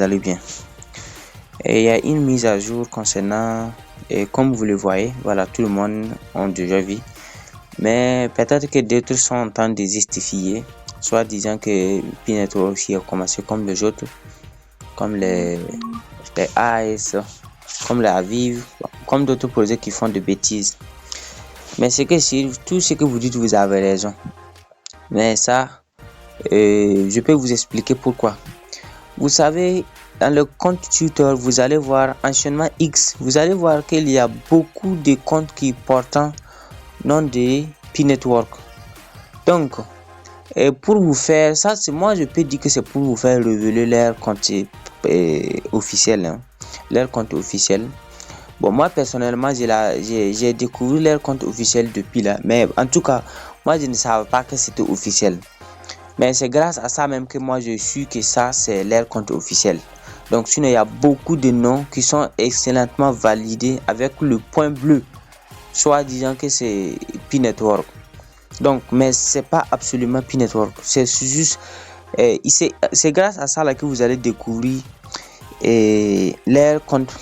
allez bien. Et il y a une mise à jour concernant, et comme vous le voyez, voilà, tout le monde a déjà vu. Mais peut-être que d'autres sont en train de justifier, soit disant que P-Network aussi a commencé comme les autres, comme les AS, comme les Aviv, comme d'autres projets qui font de bêtises. Mais c'est que si tout ce que vous dites, vous avez raison. Mais ça, je peux vous expliquer pourquoi. Vous savez, dans le compte Twitter, vous allez voir enchaînement X. Vous allez voir qu'il y a beaucoup de comptes qui portent nom de P-Network. Donc, pour vous faire ça, c'est moi je peux dire que c'est pour vous faire révéler leur compte officiel, hein, leur compte officiel. Bon, moi personnellement, j'ai découvert leur compte officiel depuis là, mais en tout cas, moi je ne savais pas que c'était officiel. Mais c'est grâce à ça même que moi je suis que ça c'est leur compte officiel. Donc sinon il y a beaucoup de noms qui sont excellemment validés avec le point bleu, soit disant que c'est P-Network. Donc mais c'est pas absolument P-Network, c'est juste c'est grâce à ça là que vous allez découvrir leur compte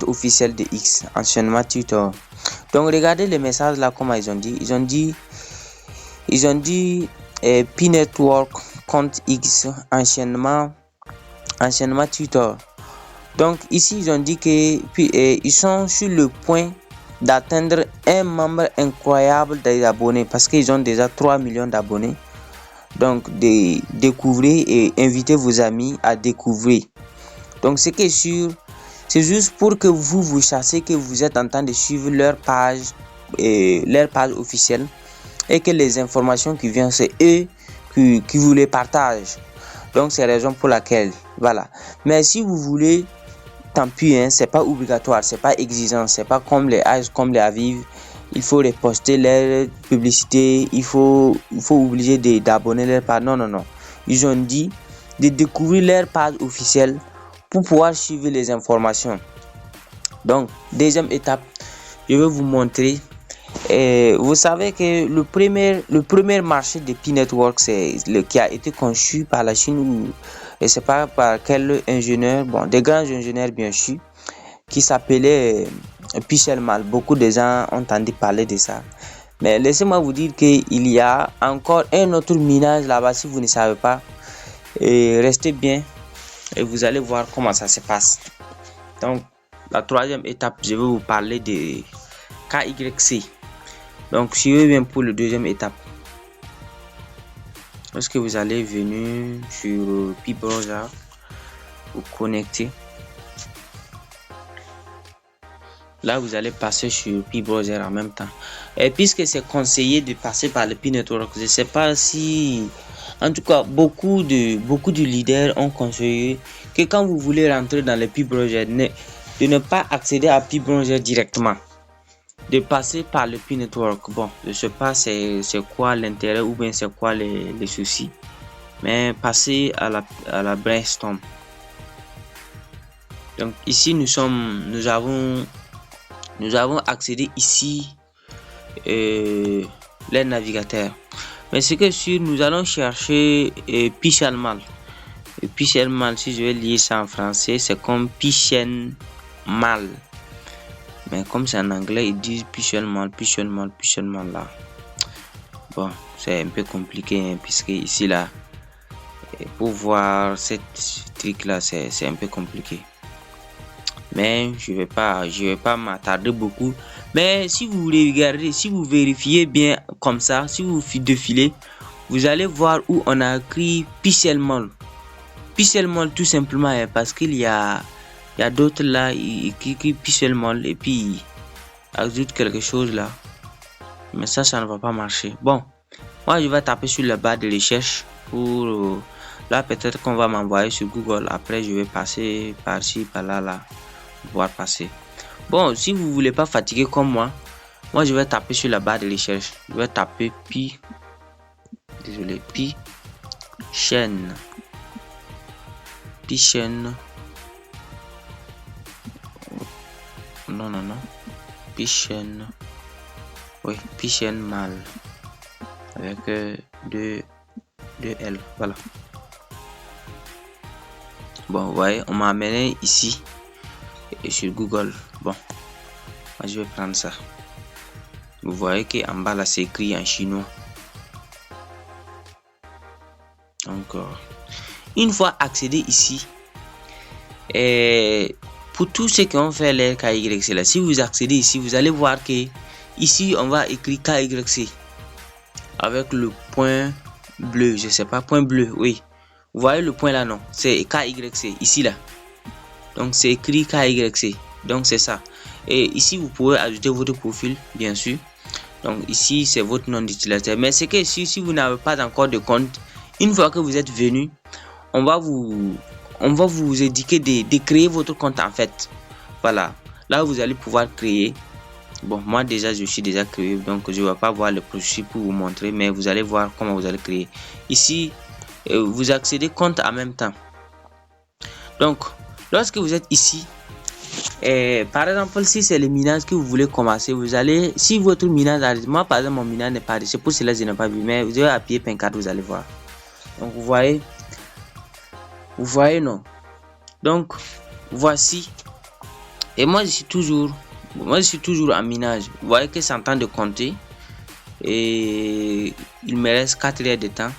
officiel de X, anciennement Twitter. Donc regardez les messages là, comment ils ont dit P-Network compte X, anciennement Twitter. Donc ici ils ont dit que ils sont sur le point d'atteindre un nombre incroyable d'abonnés parce qu'ils ont déjà 3 millions d'abonnés. Donc découvrez et invitez vos amis à découvrir. Donc ce qui est sûr, c'est juste pour que vous sachiez que vous êtes en train de suivre leur page officielle et que les informations qui viennent, c'est eux qui vous les partagent. Donc c'est la raison pour laquelle, voilà. Mais si vous voulez, tant pis, hein, c'est pas obligatoire, c'est pas exigeant, c'est pas comme les Ages, comme les Aviv. Il faut reposter leur publicité, il faut obliger d'abonner leur page. Non. Ils ont dit de découvrir leur page officielle pour pouvoir suivre les informations. Donc, deuxième étape, je vais vous montrer. Vous savez que le premier marché de P-Network, c'est qui a été conçu par la Chine ou je sais pas par quel ingénieur, bon, des grands ingénieurs bien sûr, qui s'appelait Pichelmal. Beaucoup de gens ont entendu parler de ça. Mais laissez-moi vous dire qu'il y a encore un autre minage là-bas si vous ne savez pas. Et restez bien et vous allez voir comment ça se passe. Donc, la troisième étape, je vais vous parler de KYC. Donc, suivez bien pour la deuxième étape. Lorsque vous allez venir sur P-Browser, vous connectez. Là, vous allez passer sur P-Browser en même temps. Et puisque c'est conseillé de passer par le P-Network, je ne sais pas si... En tout cas, beaucoup de leaders ont conseillé que quand vous voulez rentrer dans le P-Browser, de ne pas accéder à P-Browser directement. De passer par le P-Network. Bon, je ne sais pas c'est quoi l'intérêt ou bien c'est quoi les soucis. Mais passer à la Brainstorm. Donc ici, nous avons accédé ici les navigateurs. Mais ce que sûr, nous allons chercher Pichelmal. Pichelmal, si je vais lire ça en français, c'est comme Pichelmal. Mais comme c'est en anglais, ils disent Pichelmal là. Bon, c'est un peu compliqué hein, puisque ici là, pour voir cette truc là, c'est un peu compliqué. Mais je vais pas m'attarder beaucoup. Mais si vous regardez, si vous vérifiez bien comme ça, si vous défilez, vous allez voir où on a écrit Pichelmal. Pichelmal tout simplement hein, parce qu'il y a d'autres là qui écrit Pichelmal et puis ajoute quelque chose là. Mais ça ne va pas marcher. Bon, moi je vais taper sur la barre de recherche pour là peut-être qu'on va m'envoyer sur Google. Après je vais passer par-ci par-là pouvoir passer. Bon, si vous voulez pas fatiguer comme moi je vais taper sur la barre de recherche. Je vais taper P-chaîne. Non. P-chaîne. Oui, Pichelmal. Avec 2 L. Voilà. Bon, vous voyez, on m'a amené ici et sur Google. Bon, moi je vais prendre ça. Vous voyez qu'en bas là, c'est écrit en chinois. Donc, une fois accédé ici, et pour tous ceux qui ont fait les KYC là, si vous accédez ici, vous allez voir que ici on va écrire KYC avec le point bleu, je sais pas, point bleu, oui. Vous voyez le point là, non? C'est KYC ici là. Donc c'est écrit KYC. Donc c'est ça. Et ici vous pouvez ajouter votre profil, bien sûr. Donc ici c'est votre nom d'utilisateur. Mais c'est que si vous n'avez pas encore de compte, une fois que vous êtes venu, on va vous indiquer de créer votre compte en fait. Voilà. Là vous allez pouvoir créer. Bon, moi déjà je suis déjà créé, donc je ne vais pas voir le processus pour vous montrer, mais vous allez voir comment vous allez créer. Ici, vous accédez compte en même temps. Donc, lorsque vous êtes ici, par exemple, si c'est le minage que vous voulez commencer, vous allez, si votre minage arrive, moi par exemple mon minage n'est pas arrivé, c'est pour cela que je n'ai pas vu, mais vous allez appuyer P4, vous allez voir. Donc vous voyez non. Donc voici, et moi je suis toujours en minage. Vous voyez que c'est en train de compter et il me reste 4 heures de temps.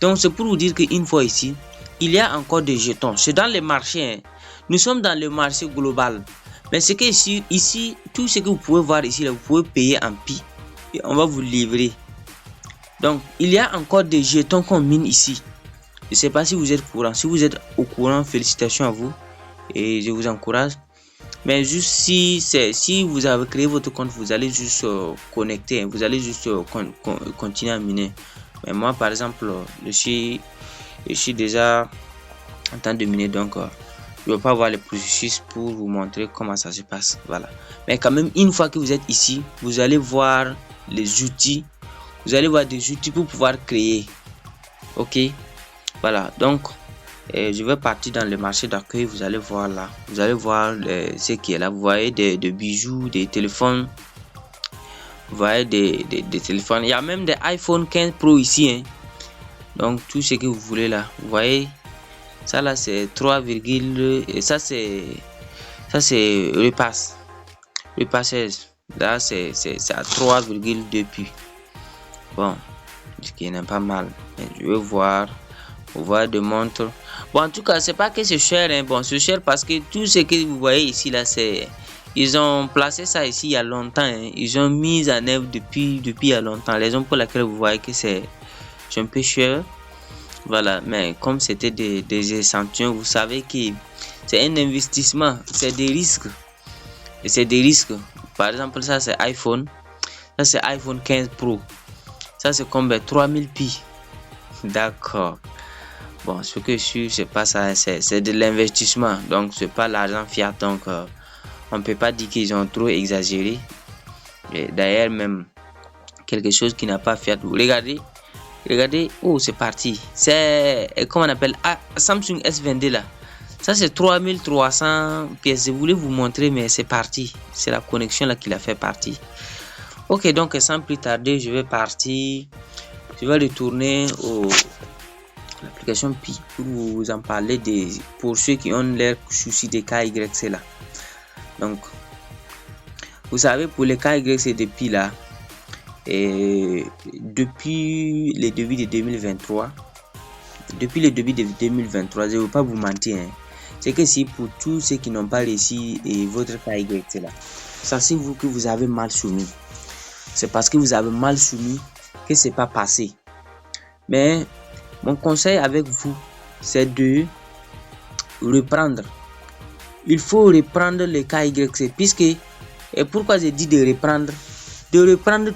Donc c'est pour vous dire qu'une fois ici, il y a encore des jetons. C'est dans le marché, hein. Nous sommes dans le marché global. Mais c'est que ici, tout ce que vous pouvez voir ici, là, vous pouvez payer en pi et on va vous livrer. Donc il y a encore des jetons qu'on mine ici. Je ne sais pas si vous êtes au courant. Si vous êtes au courant, félicitations à vous et je vous encourage. Mais juste si vous avez créé votre compte, vous allez juste connecter, hein. Vous allez juste continuer à miner. Mais moi par exemple, je suis déjà en train de miner, donc je ne vais pas voir le processus pour vous montrer comment ça se passe. Voilà. Mais quand même, une fois que vous êtes ici, vous allez voir les outils. Vous allez voir des outils pour pouvoir créer. Ok. Voilà. Donc, je vais partir dans le marché d'accueil. Vous allez voir là. Vous allez voir ce qui est là. Vous voyez des bijoux, des téléphones. Vous voyez des téléphones. Il y a même des iPhone 15 Pro ici, hein. Donc, tout ce que vous voulez là. Vous voyez. Ça là c'est 3, et ça c'est repasse 16. Là c'est à 3,2 pi. Bon, ce qui n'est pas mal. Je vais voir. On voit de montres. Bon, en tout cas, c'est pas que c'est cher, hein. Bon, c'est cher parce que tout ce que vous voyez ici là, c'est ils ont placé ça ici il y a longtemps, hein. Ils ont mis en œuvre depuis il y a longtemps. La raison pour laquelle vous voyez que c'est un peu cher. Voilà, mais comme c'était des échantillons, vous savez que c'est un investissement, c'est des risques. Et c'est des risques. Par exemple, ça c'est iPhone. Ça c'est iPhone 15 Pro. Ça c'est combien? 3000 pi. D'accord. Bon, ce que je suis, c'est pas ça, c'est de l'investissement. Donc, c'est pas l'argent fiat. Donc, on peut pas dire qu'ils ont trop exagéré. Et d'ailleurs, même quelque chose qui n'a pas fiat. Vous regardez, oh c'est parti, c'est comment on appelle, Samsung S22 là, ça c'est 3300 pièces. Je voulais vous montrer mais c'est parti, c'est la connexion là qui l'a fait partie. Ok, donc sans plus tarder, je vais partir, je vais retourner l'application Pi pour vous en parler pour ceux qui ont l'air souci des KYC là. Donc vous savez, pour les KYC de Pi là, et depuis le début de 2023, je ne veux pas vous mentir, hein, c'est que si pour tous ceux qui n'ont pas réussi et votre KYC là, sachez-vous que vous avez mal soumis. C'est parce que vous avez mal soumis que c'est pas passé. Mais mon conseil avec vous, c'est de reprendre. Il faut reprendre les KYC, puisque, et pourquoi j'ai dit de reprendre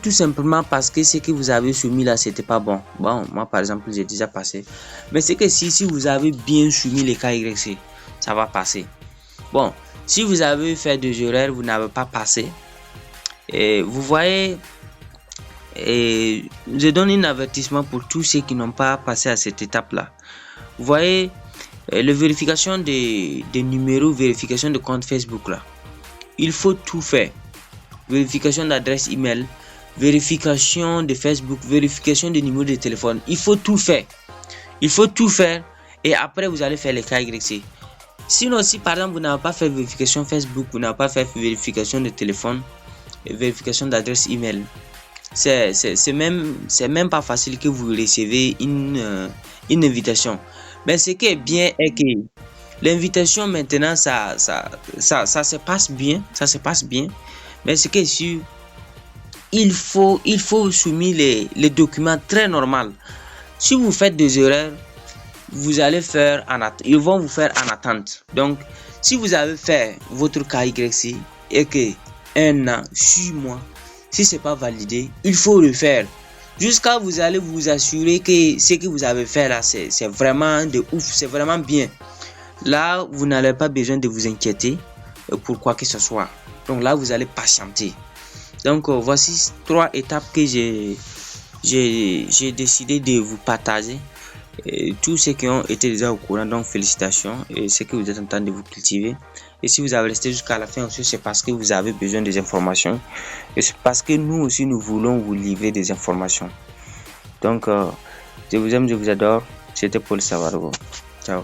tout simplement parce que ce que vous avez soumis là, c'était pas bon. Bon, moi par exemple, j'ai déjà passé. Mais c'est que si vous avez bien soumis les KYC, ça va passer. Bon, si vous avez fait des erreurs, vous n'avez pas passé. Et vous voyez, je donne un avertissement pour tous ceux qui n'ont pas passé à cette étape là. Vous voyez, la vérification des numéros, vérification de compte Facebook là, il faut tout faire. Vérification d'adresse email, vérification de Facebook, vérification de numéro de téléphone. Il faut tout faire. Et après, vous allez faire les KYC. Sinon, si par exemple vous n'avez pas fait vérification Facebook, vous n'avez pas fait vérification de téléphone et vérification d'adresse email, c'est même pas facile que vous recevez une invitation. Mais ce qui est bien est que l'invitation maintenant, ça se passe bien, ça se passe bien. Mais ce qui est sûr, il faut soumettre les documents très normal. Si vous faites des erreurs, vous allez faire ils vont vous faire en attente. Donc, si vous avez fait votre KYC et que 1 an, 6 mois, si c'est pas validé, il faut le faire. Jusqu'à vous allez vous assurer que ce que vous avez fait là, c'est vraiment de ouf, c'est vraiment bien. Là, vous n'avez pas besoin de vous inquiéter pour quoi que ce soit. Donc là, vous allez patienter. Donc, voici 3 étapes que j'ai décidé de vous partager. Et tous ceux qui ont été déjà au courant, donc félicitations. Et ce que vous êtes en train de vous cultiver. Et si vous avez resté jusqu'à la fin aussi, c'est parce que vous avez besoin des informations. Et c'est parce que nous aussi, nous voulons vous livrer des informations. Donc, je vous aime, je vous adore. C'était Paul Savargo. Ciao.